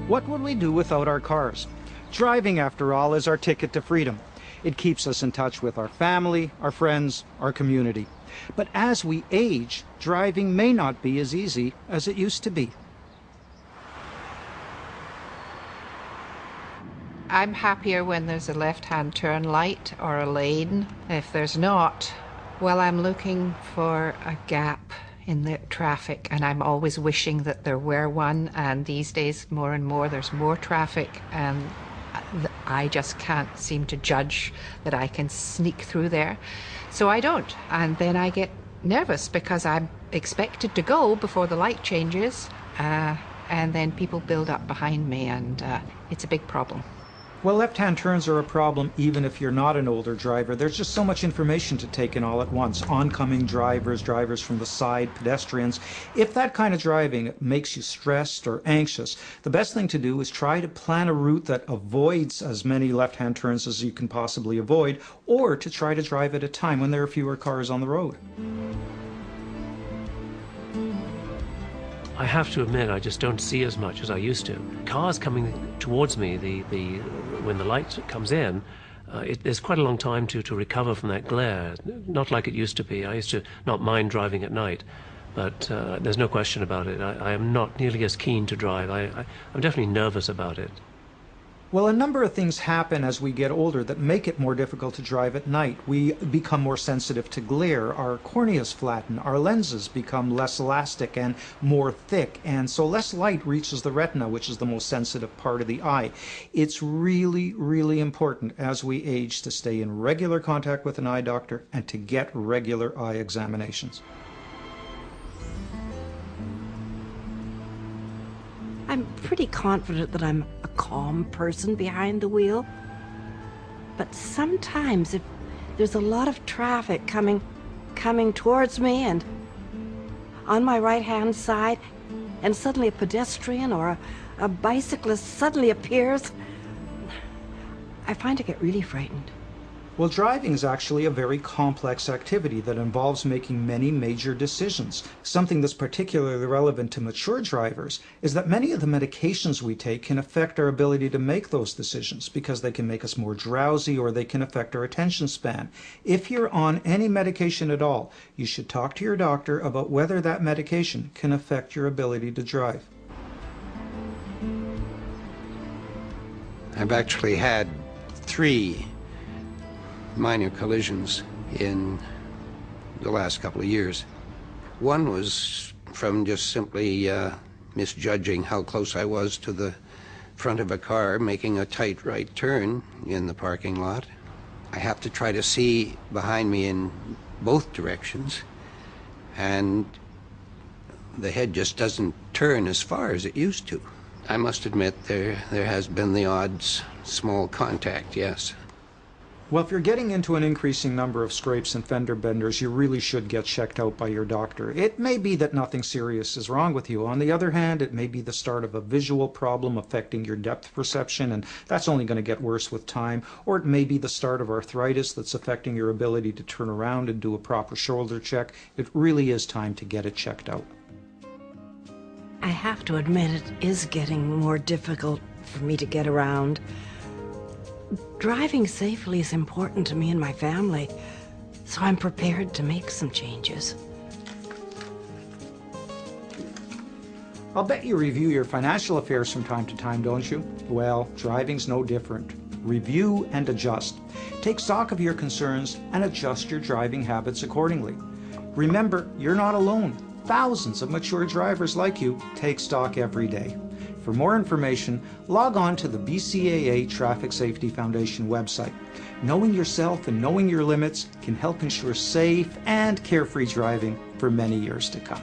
What would we do without our cars? Driving, after all, is our ticket to freedom. It keeps us in touch with our family, our friends, our community. But as we age, driving may not be as easy as it used to be. I'm happier when there's a left-hand turn light or a lane. If there's not, well, I'm looking for a gap in the traffic, and I'm always wishing that there were one, and these days more and more there's more traffic, and I just can't seem to judge that I can sneak through there. So I don't, and then I get nervous because I'm expected to go before the light changes, and then people build up behind me, and it's a big problem. Well, left-hand turns are a problem even if you're not an older driver. There's just so much information to take in all at once. Oncoming drivers, drivers from the side, pedestrians. If that kind of driving makes you stressed or anxious, the best thing to do is try to plan a route that avoids as many left-hand turns as you can possibly avoid, or to try to drive at a time when there are fewer cars on the road. I have to admit, I just don't see as much as I used to. Cars coming towards me, when the light comes in, there's quite a long time to recover from that glare. Not like it used to be. I used to not mind driving at night, but there's no question about it. I am not nearly as keen to drive. I'm definitely nervous about it. Well, a number of things happen as we get older that make it more difficult to drive at night. We become more sensitive to glare, our corneas flatten, our lenses become less elastic and more thick, and so less light reaches the retina, which is the most sensitive part of the eye. It's really, really important as we age to stay in regular contact with an eye doctor and to get regular eye examinations. I'm pretty confident that I'm a calm person behind the wheel. But sometimes if there's a lot of traffic coming towards me and on my right-hand side, and suddenly a pedestrian or a bicyclist suddenly appears, I find I get really frightened. Well, driving is actually a very complex activity that involves making many major decisions. Something that's particularly relevant to mature drivers is that many of the medications we take can affect our ability to make those decisions because they can make us more drowsy or they can affect our attention span. If you're on any medication at all, you should talk to your doctor about whether that medication can affect your ability to drive. I've actually had 3 minor collisions in the last couple of years. One was from just simply misjudging how close I was to the front of a car making a tight right turn in the parking lot. I have to try to see behind me in both directions, and the head just doesn't turn as far as it used to. I must admit there has been the odd small contact, yes. Well, if you're getting into an increasing number of scrapes and fender benders, you really should get checked out by your doctor. It may be that nothing serious is wrong with you. On the other hand, it may be the start of a visual problem affecting your depth perception, and that's only going to get worse with time. Or it may be the start of arthritis that's affecting your ability to turn around and do a proper shoulder check. It really is time to get it checked out. I have to admit it is getting more difficult for me to get around. Driving safely is important to me and my family, so I'm prepared to make some changes. I'll bet you review your financial affairs from time to time, don't you? Well, driving's no different. Review and adjust. Take stock of your concerns and adjust your driving habits accordingly. Remember, you're not alone. Thousands of mature drivers like you take stock every day. For more information, log on to the BCAA Traffic Safety Foundation website. Knowing yourself and knowing your limits can help ensure safe and carefree driving for many years to come.